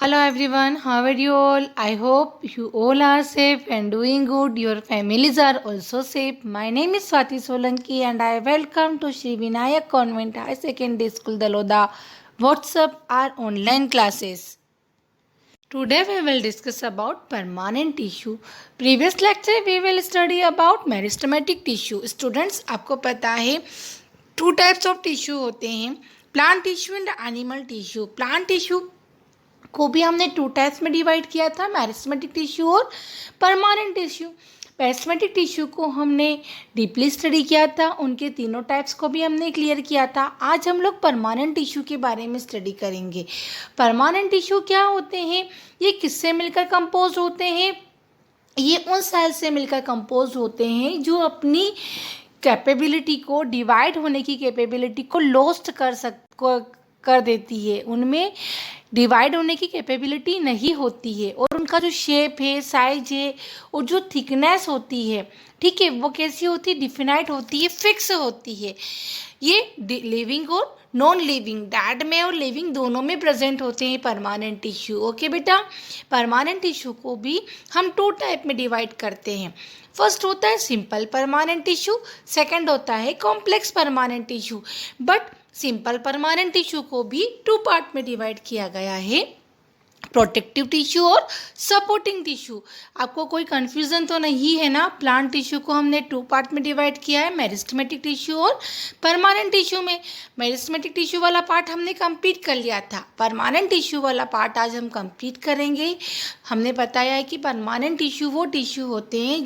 Hello everyone, how are you all? I hope you all are safe and doing good. Your families are also safe. My name is Swati Solanki and I welcome to Shri Vinayak Convent High Secondary School Daloda. WhatsApp our online classes. Today we will discuss about permanent tissue. Previous lecture we will study about meristematic tissue. Students आपको पता है two types of tissue होते हैं, plant tissue and animal tissue. Plant tissue को भी हमने two types में divide किया था, मेरिस्टेमेटिक टिश्यू और परमानेंट टिश्यू। मेरिस्टेमेटिक टिश्यू को हमने डीपली स्टडी किया था, उनके तीनों टाइप्स को भी हमने क्लियर किया था। आज हम लोग परमानेंट टिश्यू के बारे में स्टडी करेंगे। परमानेंट टिश्यू क्या होते हैं, ये किससे मिलकर कंपोज होते हैं? ये उन सेल से मिलकर कंपोज होते हैं जो अपनी कैपेबिलिटी को, डिवाइड होने की कैपेबिलिटी को लॉस्ट कर देती है। उनमें डिवाइड होने की कैपेबिलिटी नहीं होती है और उनका जो शेप है, साइज है और जो थिकनेस होती है, ठीक है, वो कैसी होती है? डिफिनाइट होती है, फिक्स होती है। ये लिविंग और नॉन लिविंग, डेड में और लिविंग दोनों में प्रेजेंट होते हैं परमानेंट टिश्यू। ओके बेटा, परमानेंट टिश्यू को भी हम टू टाइप में डिवाइड करते हैं। फर्स्ट होता है सिंपल परमानेंट टिश्यू, सेकंड होता है complex permanent tissue. But simple permanent tissue को भी टू पार्ट में डिवाइड किया गया है, प्रोटेक्टिव टिश्यू और सपोर्टिंग टिश्यू। आपको कोई कंफ्यूजन तो नहीं है ना? प्लांट टिश्यू को हमने टू पार्ट में डिवाइड किया है, मेरिस्टेमेटिक टिश्यू और परमानेंट टिश्यू में। मेरिस्टेमेटिक टिश्यू वाला पार्ट हमने कंप्लीट कर लिया था, परमानेंट टिश्यू वाला पार्ट आज हम कंप्लीट करेंगे। हमने बताया है कि परमानेंट टिश्यू वो टिश्यू होते हैं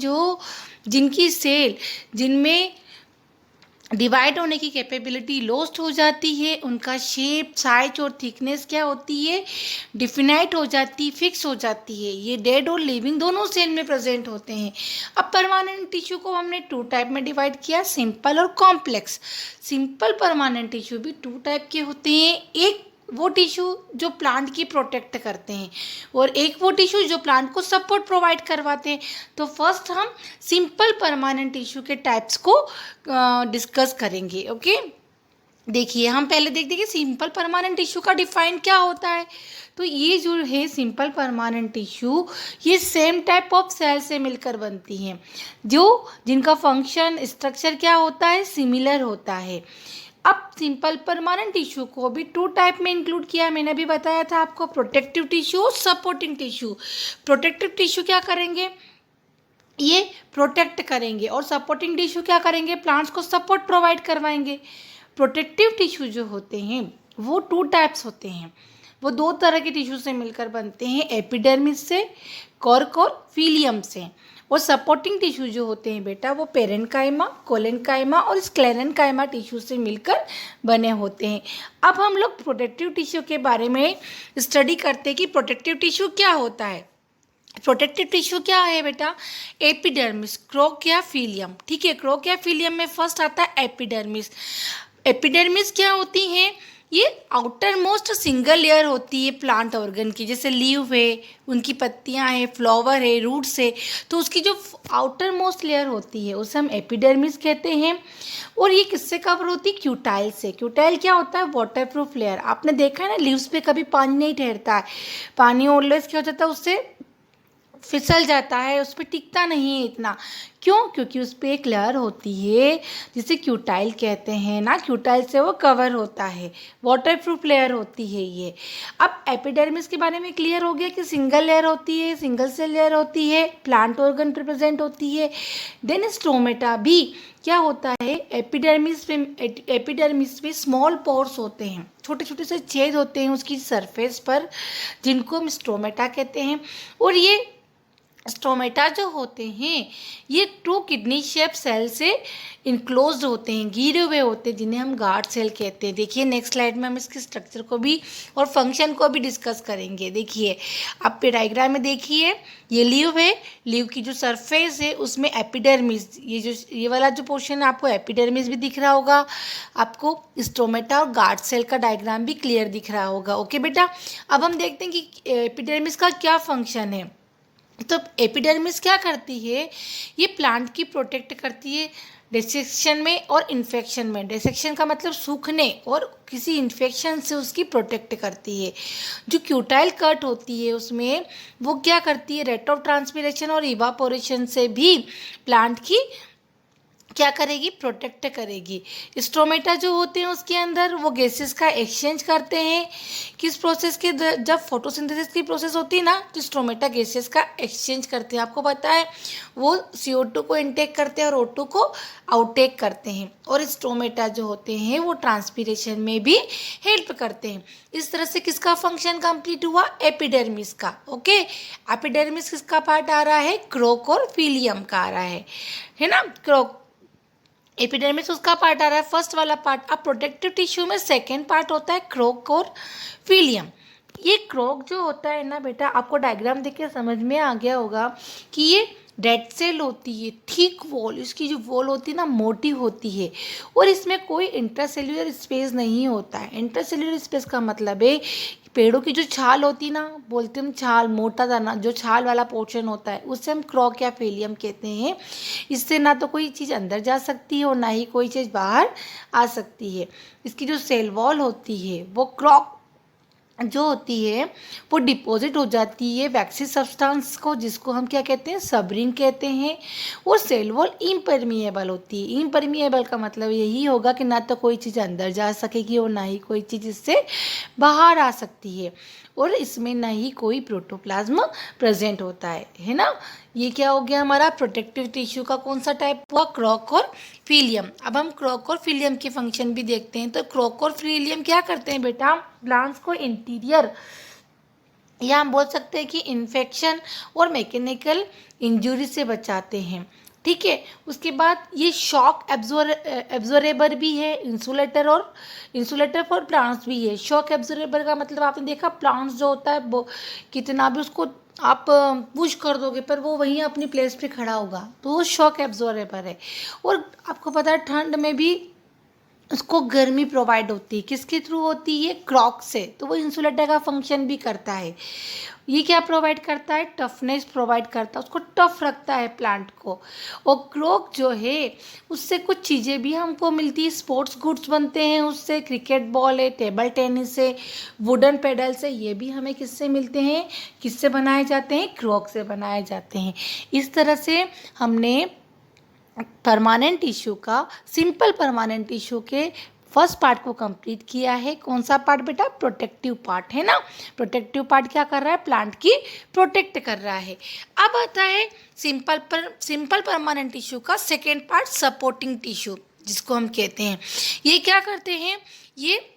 जिनकी सेल, जिनमें डिवाइड होने की कैपेबिलिटी लॉस्ट हो जाती है, उनका शेप, साइज और थिकनेस क्या होती है? डिफिनाइट हो जाती, फिक्स हो जाती है। ये डेड और लिविंग दोनों सेल में प्रेजेंट होते हैं। अब परमानेंट टिश्यू को हमने टू टाइप में डिवाइड किया, सिंपल और कॉम्प्लेक्स। सिंपल परमानेंट टिश्यू भी टू टाइप के होते हैं, एक वो टिश्यू जो प्लांट की प्रोटेक्ट करते हैं और एक वो टिश्यू जो प्लांट को सपोर्ट प्रोवाइड करवाते हैं। तो फर्स्ट हम सिंपल परमानेंट टिश्यू के टाइप्स को डिस्कस करेंगे। ओके, देखिए हम पहले देखते हैं कि सिंपल परमानेंट टिश्यू का डिफाइन क्या होता है। तो ये जो है सिंपल परमानेंट टिश्यू, ये सेम टाइप ऑफ सेल से मिलकर बनती हैं, जिनका फंक्शन, स्ट्रक्चर क्या होता है? सिमिलर होता है। अब सिंपल परमानेंट टिश्यू को भी टू टाइप में इंक्लूड किया, मैंने भी बताया था आपको, प्रोटेक्टिव टिश्यू और सपोर्टिंग टिश्यू। प्रोटेक्टिव टिश्यू क्या करेंगे? ये प्रोटेक्ट करेंगे और सपोर्टिंग टिश्यू क्या करेंगे? प्लांट्स को सपोर्ट प्रोवाइड करवाएंगे। प्रोटेक्टिव टिश्यू जो होते हैं वो टू टाइप्स होते हैं, वो दो तरह के टिश्यू से मिलकर बनते हैं, एपिडर्मिस से, कॉर्क और फिलियम से। और सपोर्टिंग टिश्यू जो होते हैं बेटा, वो पेरेन्काइमा, कोलेनकाइमा और स्क्लेरेन्काइमा टिश्यू से मिलकर बने होते हैं। अब हम लोग प्रोटेक्टिव टिश्यू के बारे में स्टडी करते हैं कि प्रोटेक्टिव टिश्यू क्या होता है। प्रोटेक्टिव टिश्यू क्या है बेटा? एपिडर्मिस, क्रोक या फिलियम। ठीक है, क्रोक या फिलियम में फर्स्ट आता है एपिडर्मिस। एपिडर्मिस क्या होती है? ये आउटर मोस्ट सिंगल लेयर होती है प्लांट ऑर्गन की, जैसे लीव है, उनकी पत्तियां हैं, फ्लावर है, रूट्स है, तो उसकी जो आउटर मोस्ट लेयर होती है उसे हम एपिडर्मिस कहते हैं। और ये किससे कवर होती है? क्यूटाइल से। क्यूटाइल क्या होता है? Waterproof layer. आपने देखा है ना, लीव्स पे कभी पानी नहीं ठहरता है, पानी ऑलवेज क्या हो जाता है, उससे फिसल जाता है, उस पर टिकता नहीं है इतना। क्यों? क्योंकि उस पर एक लेयर होती है जिसे क्यूटाइल कहते हैं ना, क्यूटाइल से वो कवर होता है, वाटरप्रूफ लेयर होती है ये। अब एपिडर्मिस के बारे में क्लियर हो गया कि सिंगल लेयर होती है, सिंगल सेल लेयर होती है, प्लांट ऑर्गन प्रेजेंट होती है। देन स्टोमेटा भी क्या होता है? एपिडर्मिस में स्मॉल पोर्स होते हैं, छोटे छोटे से छेद होते हैं उसकी सरफेस पर, जिनको हम स्टोमेटा कहते हैं। और ये स्टोमेटा जो होते हैं ये टू किडनी शेप सेल से इनक्लोज्ड होते हैं, घिरे हुए होते हैं, जिन्हें हम गार्ड सेल कहते हैं। देखिए नेक्स्ट स्लाइड में हम इसके स्ट्रक्चर को भी और फंक्शन को भी डिस्कस करेंगे। देखिए आप पे डायग्राम में देखिए, ये लीव है, लीव की जो सरफेस है उसमें एपिडर्मिस, ये वाला जो पोर्शन है आपको एपिडर्मिस भी दिख रहा होगा, आपको स्टोमेटा और गार्ड सेल का डायग्राम भी क्लियर दिख रहा होगा। ओके बेटा, अब हम देखते हैं कि एपिडर्मिस का क्या फंक्शन है। तो एपिडर्मिस क्या करती है? ये प्लांट की प्रोटेक्ट करती है, डिसेक्शन में और इन्फेक्शन में। डिसेक्शन का मतलब सूखने और किसी इन्फेक्शन से उसकी प्रोटेक्ट करती है। जो क्यूटाइल कट होती है उसमें वो क्या करती है, रेट ऑफ ट्रांसपिरेशन और इवापोरेशन से भी प्लांट की क्या करेगी, प्रोटेक्ट करेगी। स्ट्रोमेटा जो होते हैं उसके अंदर वो गैसेस का एक्सचेंज करते हैं। किस प्रोसेस के जब फोटोसिंथेसिस की प्रोसेस होती है ना, तो स्ट्रोमेटा गैसेस का एक्सचेंज करते हैं। आपको पता है वो CO2 को इनटेक करते हैं और O2 को आउटटेक करते हैं। और स्ट्रोमेटा जो होते हैं वो ट्रांसपीरेशन में भी हेल्प करते हैं। इस तरह से किसका फंक्शन कंप्लीट हुआ, एपिडर्मिस का। ओके, एपिडर्मिस किसका पार्ट आ रहा है, क्रोक और फीलियम का आ रहा है ना। क्रोक एपिडर्मिस उसका पार्ट आ रहा है, फर्स्ट वाला पार्ट। अब प्रोटेक्टिव टिश्यू में सेकेंड पार्ट होता है क्रोक और फीलियम। ये क्रोक जो होता है ना बेटा, आपको डायग्राम देख के समझ में आ गया होगा कि ये डेड सेल होती है, थिक वॉल, इसकी जो वॉल होती है ना मोटी होती है और इसमें कोई इंट्रासेल्यूलर स्पेस नहीं होता है। इंट्रासेल्यूलर स्पेस का मतलब है पेड़ों की जो छाल होती है ना, बोलते हम छाल, मोटा दाना जो छाल वाला पोर्शन होता है उससे हम क्रोक या फीलियम कहते हैं। इससे ना तो कोई चीज़ अंदर जा सकती है और ना ही कोई चीज़ बाहर आ सकती है। इसकी जो सेल वॉल होती है वो क्रोक जो होती है वो डिपॉजिट हो जाती है वैक्सी सब्सटेंस को, जिसको हम क्या कहते हैं, सबरिन कहते हैं। और सेल वॉल इम्परमिएबल होती है। इम्परमिएबल का मतलब यही होगा कि ना तो कोई चीज़ अंदर जा सकेगी और ना ही कोई चीज़ इससे बाहर आ सकती है, और इसमें ना ही कोई प्रोटोप्लाज्म प्रेजेंट होता है ना। ये क्या हो गया हमारा प्रोटेक्टिव टिश्यू का कौन सा टाइप हुआ, क्रोक और फीलियम। अब हम क्रोक और फीलियम के फंक्शन भी देखते हैं। तो क्रोक और फीलियम क्या करते हैं बेटा, प्लांट्स को इंटीरियर या हम बोल सकते हैं कि इन्फेक्शन और मैकेनिकल इंजरी से बचाते हैं। ठीक है, उसके बाद ये शॉक एब्जॉर्बर भी है, इंसुलेटर और इंसुलेटर फॉर प्लांट्स भी है। शॉक एब्जॉर्बर का मतलब आपने देखा प्लांट्स जो होता है वो कितना भी उसको आप पुश कर दोगे पर वो वहीं अपनी प्लेस पे खड़ा होगा, तो वो शॉक एब्जॉर्बर है। और आपको पता है ठंड में भी उसको गर्मी प्रोवाइड होती है, किसके थ्रू होती है, क्रोक से, तो वो इंसुलेटर का फंक्शन भी करता है। ये क्या प्रोवाइड करता है, टफनेस प्रोवाइड करता है, उसको टफ रखता है प्लांट को। और क्रोक जो है उससे कुछ चीज़ें भी हमको मिलती है, स्पोर्ट्स गुड्स बनते हैं उससे, क्रिकेट बॉल है, टेबल टेनिस है, वुडन पेडल्स है, ये भी हमें किससे मिलते हैं, किससे बनाए जाते हैं, क्रोक से बनाए जाते हैं। इस तरह से हमने परमानेंट टिश्यू का, सिंपल परमानेंट टिश्यू के फर्स्ट पार्ट को कंप्लीट किया है। कौन सा पार्ट बेटा, प्रोटेक्टिव पार्ट है ना। प्रोटेक्टिव पार्ट क्या कर रहा है, प्लांट की प्रोटेक्ट कर रहा है। अब आता है सिंपल परमानेंट टिश्यू का सेकेंड पार्ट, सपोर्टिंग टिश्यू जिसको हम कहते हैं। ये क्या करते हैं, ये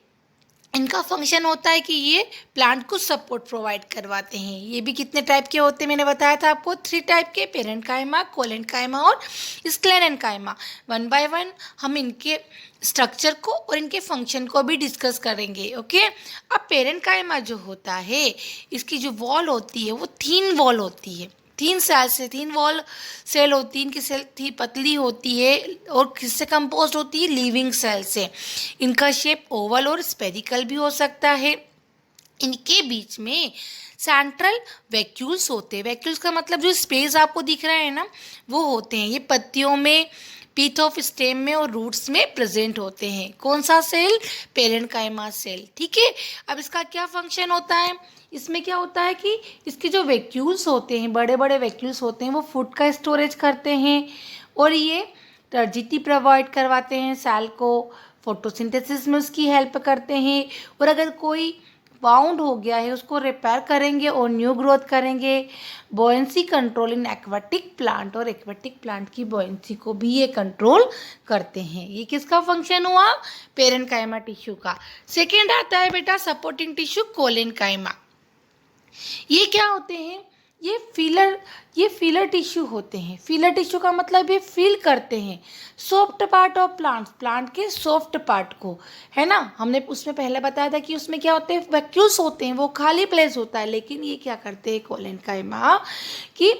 इनका फंक्शन होता है कि ये प्लांट को सपोर्ट प्रोवाइड करवाते हैं। ये भी कितने टाइप के होते हैं, मैंने बताया था आपको 3 टाइप के, पेरेन्काइमा, कोलेन्काइमा और स्क्लेरेन्काइमा। 1 बाय 1 हम इनके स्ट्रक्चर को और इनके फंक्शन को भी डिस्कस करेंगे। ओके, अब पेरेन्काइमा जो होता है इसकी जो वॉल होती है वो थिन वॉल होती है, 3 वॉल सेल होती है। इनकी सेल पतली होती है और किससे कंपोज होती है, लिविंग सेल से। इनका शेप ओवल और स्पेरिकल भी हो सकता है। इनके बीच में सेंट्रल वैक्यूल्स होते हैं। वैक्यूल्स का मतलब जो स्पेस आपको दिख रहा है ना वो होते हैं। ये पत्तियों में, पीथ ऑफ स्टेम में और रूट्स में प्रेजेंट होते हैं। कौन सा सेल, पेरेन्काइमा सेल। ठीक है, अब इसका क्या फंक्शन होता है, इसमें क्या होता है कि इसके जो वैक्यूल्स होते हैं, बड़े बड़े वैक्यूल्स होते हैं, वो फूड का स्टोरेज करते हैं और ये टर्जिटी प्रोवाइड करवाते हैं सेल को, फोटोसिंथेसिस में उसकी हेल्प करते हैं। और अगर कोई बाउंड हो गया है उसको रिपेयर करेंगे और न्यू ग्रोथ करेंगे। बॉयंसी कंट्रोल इन एक्वाटिक प्लांट, और एक्वाटिक प्लांट की बॉयंसी को भी ये कंट्रोल करते हैं। ये किसका फंक्शन हुआ, पेरेन्काइमा टिश्यू का। सेकेंड आता है बेटा सपोर्टिंग टिश्यू, कोलेन्काइमा। ये क्या होते हैं, ये फीलर टिश्यू होते हैं। फीलर टिश्यू का मतलब ये फील करते हैं सॉफ्ट पार्ट ऑफ प्लांट के सॉफ्ट पार्ट को, है ना। हमने उसमें पहले बताया था कि उसमें क्या होते हैं, वैक्यूल्स होते हैं, वो खाली प्लेस होता है। लेकिन ये क्या करते हैं कोलेन्काइमा कि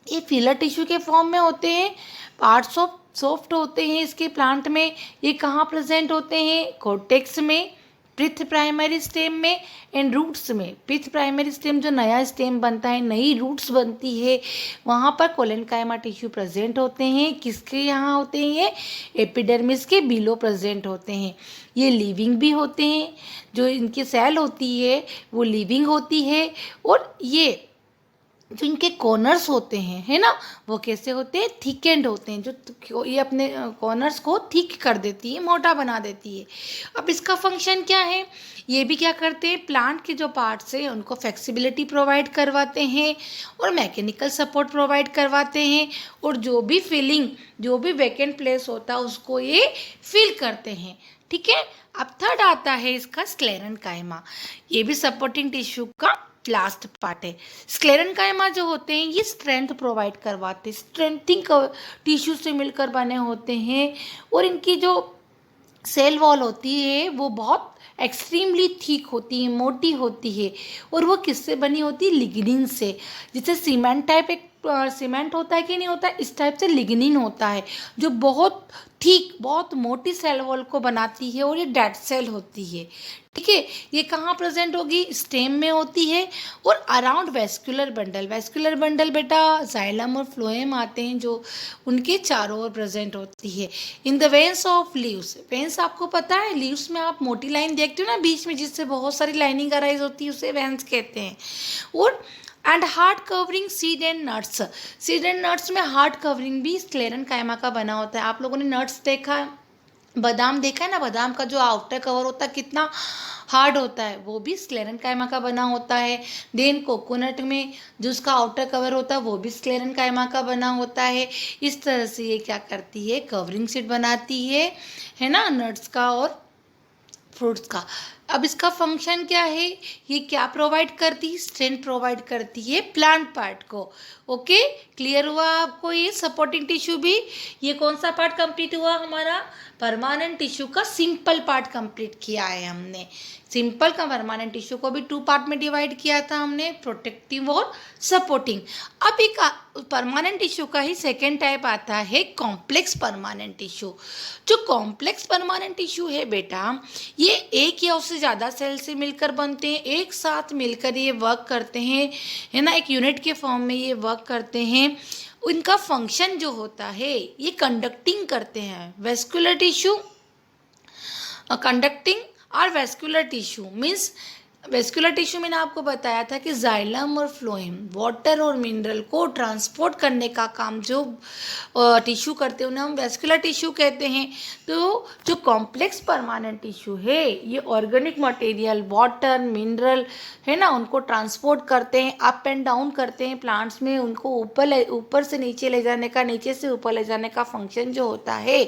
ये फीलर टिश्यू के फॉर्म में होते हैं, पार्ट्स ऑफ सॉफ्ट होते हैं इसके प्लांट में। ये कहाँ प्रेजेंट होते हैं, कॉर्टेक्स में, पिथ प्राइमरी स्टेम में एंड रूट्स में। पिथ प्राइमरी स्टेम जो नया स्टेम बनता है, नई रूट्स बनती है, वहाँ पर कोलेनकाइमा टिश्यू प्रेजेंट होते हैं। किसके यहाँ होते हैं? ये एपिडर्मिस के बिलो प्रेजेंट होते हैं। ये लिविंग भी होते हैं, जो इनकी सेल होती है वो लिविंग होती है। और ये जो इनके कॉर्नर्स होते हैं, है ना, वो कैसे होते हैं? थिक एंड होते हैं, जो ये अपने कॉर्नर्स को थिक कर देती है, मोटा बना देती है। अब इसका फंक्शन क्या है? ये भी क्या करते हैं? प्लांट के जो पार्ट्स हैं उनको फ्लेक्सिबिलिटी प्रोवाइड करवाते हैं और मैकेनिकल सपोर्ट प्रोवाइड करवाते हैं, और जो भी फिलिंग, जो भी वैकेंट प्लेस होता है उसको ये फिल करते हैं। ठीक है। अब थर्ड आता है इसका स्क्लेरेनकाइमा। ये भी सपोर्टिंग टिश्यू का लास्ट पार्ट है। स्क्लेरेनकाइमा जो होते हैं ये स्ट्रेंथ प्रोवाइड करवाते हैं, स्ट्रेंथिंग टिश्यू से मिलकर बने होते हैं, और इनकी जो सेल वॉल होती है वो बहुत एक्सट्रीमली थिक होती है, मोटी होती है, और वो किससे बनी होती है? लिग्निन से। जैसे सीमेंट टाइप एक सीमेंट होता है कि नहीं होता है, इस टाइप से लिग्निन होता है, जो बहुत थिक, बहुत मोटी सेल वॉल को बनाती है, और ये डेड सेल होती है। ठीक है। ये कहाँ प्रेजेंट होगी? स्टेम में होती है, और around vascular bundle. Vascular bundle बेटा जाइलम और फ्लोएम आते हैं, जो उनके चारों ओर प्रेजेंट होती है। In the veins of leaves. Veins आपको पता है, लीव्स में आप मोटी लाइन देखते हो ना बीच में, जिससे बहुत सारी लाइनिंग अराइज होती है, उसे वेन्स कहते हैं। और and hard covering seed and nuts. Seed and nuts में हार्ड कवरिंग भी स्क्लेरेनकाइमा का बना होता है। आप लोगों ने नट्स देखा है, बादाम देखा है ना, बादाम का जो आउटर कवर होता है कितना हार्ड होता है, वो भी स्क्लेरेनकाइमा का बना होता है। देन कोकोनट में जो उसका आउटर कवर होता है वो भी स्क्लेरेनकाइमा का बना होता है। इस तरह से ये क्या करती है? कवरिंग शीट बनाती है ना, नट्स का और फ्रूट्स का। अब इसका फंक्शन क्या है? ये क्या प्रोवाइड करती है? स्ट्रेंथ प्रोवाइड करती है प्लांट पार्ट को। ओके, क्लियर हुआ आपको? ये सपोर्टिंग टिश्यू भी, ये कौन सा पार्ट कंप्लीट हुआ हमारा? परमानेंट टिश्यू का सिंपल पार्ट कंप्लीट किया है हमने। सिंपल का परमानेंट टिश्यू को भी 2 पार्ट में डिवाइड किया था हमने, प्रोटेक्टिव और सपोर्टिंग। अब एक परमानेंट टिश्यू का ही सेकेंड टाइप आता है कॉम्प्लेक्स परमानेंट टिश्यू। जो कॉम्प्लेक्स परमानेंट टिश्यू है बेटा, ये एक या उससे ज़्यादा सेल से मिलकर बनते हैं, एक साथ मिलकर ये वर्क करते हैं, है ना, एक यूनिट के फॉर्म में ये वर्क करते हैं। इनका फंक्शन जो होता है, ये कंडक्टिंग करते हैं। वेस्कुलर टिश्यू कंडक्टिंग और vascular tissue means, vascular tissue मैंने आपको बताया था कि जाइलम और फ्लोएम वाटर और मिनरल को ट्रांसपोर्ट करने का काम जो टिश्यू करते हैं उन्हें हम वेस्कुलर टिश्यू कहते हैं। तो जो कॉम्प्लेक्स परमानेंट टिश्यू है, ये ऑर्गेनिक मटेरियल, वाटर, मिनरल, है ना, उनको ट्रांसपोर्ट करते हैं, अप एंड डाउन करते हैं प्लांट्स में, उनको ऊपर से नीचे ले जाने का, नीचे से ऊपर ले जाने का फंक्शन जो होता है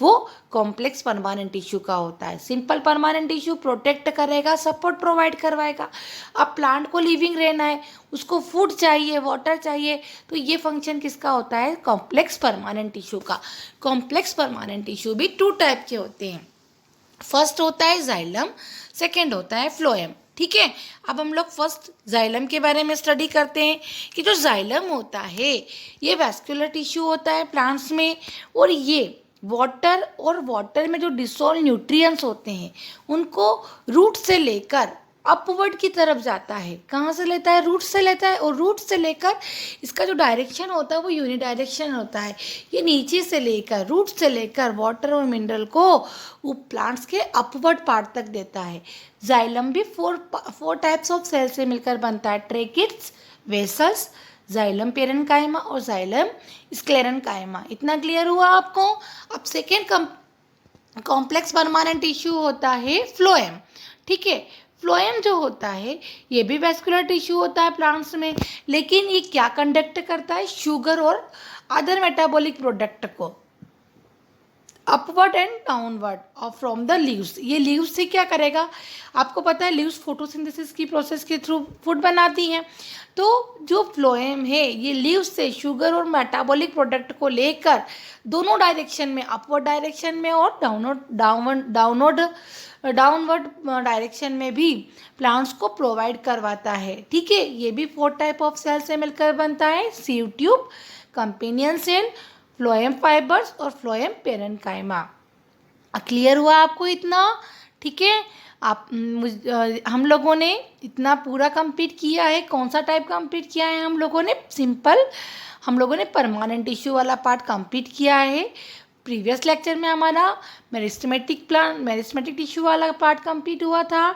वो कॉम्प्लेक्स परमानेंट टिश्यू का होता है। सिंपल परमानेंट टिश्यू प्रोटेक्ट करेगा, सपोर्ट प्रोवाइड करवाएगा। अब प्लांट को लिविंग रहना है, उसको फूड चाहिए, वाटर चाहिए, तो ये फंक्शन किसका होता है? कॉम्प्लेक्स परमानेंट टिश्यू का। कॉम्प्लेक्स परमानेंट टिश्यू भी 2 टाइप के होते हैं। फर्स्ट होता है जाइलम, सेकेंड होता है फ्लोएम। ठीक है। अब हम लोग फर्स्ट जाइलम के बारे में स्टडी करते हैं कि जो जाइलम होता है ये वैस्कुलर टिश्यू होता है प्लांट्स में, और ये वाटर में जो डिसॉल्व न्यूट्रिएंट्स होते हैं उनको रूट से लेकर अपवर्ड की तरफ जाता है। कहाँ से लेता है? रूट से लेता है, और रूट से लेकर इसका जो डायरेक्शन होता है वो यूनिडायरेक्शन होता है। ये नीचे से लेकर, रूट से लेकर वाटर और मिनरल को वो प्लांट्स के अपवर्ड पार्ट तक देता है। जाइलम भी 4 टाइप्स ऑफ सेल से मिलकर बनता है, ट्रेकिट्स, वेसल्स, जाइलम पेरेन्काइमा और जाइलम स्क्लेरेन्काइमा। इतना क्लियर हुआ आपको? अब सेकेंड कॉम्प्लेक्स परमानेंट टिश्यू होता है फ्लोएम। ठीक है। फ्लोएम जो होता है ये भी वेस्कुलर टिश्यू होता है प्लांट्स में, लेकिन ये क्या कंडक्ट करता है? शुगर और अदर मेटाबॉलिक प्रोडक्ट को अपवर्ड एंड डाउनवर्ड और फ्रॉम द लीव्स। ये लीव्स से क्या करेगा? आपको पता है लीव्स फोटोसिंथेसिस की प्रोसेस के थ्रू फूड बनाती हैं। तो जो फ्लोएम है ये लीव्स से शुगर और मेटाबॉलिक प्रोडक्ट को लेकर दोनों डायरेक्शन में, अपवर्ड डायरेक्शन में और डाउनवर्ड डायरेक्शन में भी प्लांट्स को प्रोवाइड करवाता है। ठीक है। ये भी 4 टाइप ऑफ सेल से मिलकर बनता है, sieve tube, companion cell, phloem fibres और फ्लोएम पेरेन्काइमा। क्लियर हुआ आपको इतना? ठीक है। हम लोगों ने इतना पूरा कंप्लीट किया है। कौन सा टाइप कंप्लीट किया है हम लोगों ने? सिंपल। हम लोगों ने परमानेंट टिश्यू वाला पार्ट कंप्लीट किया है। प्रीवियस लेक्चर में हमारा मेरिस्टेमेटिक टिश्यू वाला पार्ट कंप्लीट हुआ था।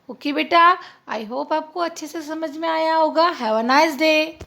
ओके बेटा, आई होप आपको अच्छे से समझ में आया होगा। Have a nice day.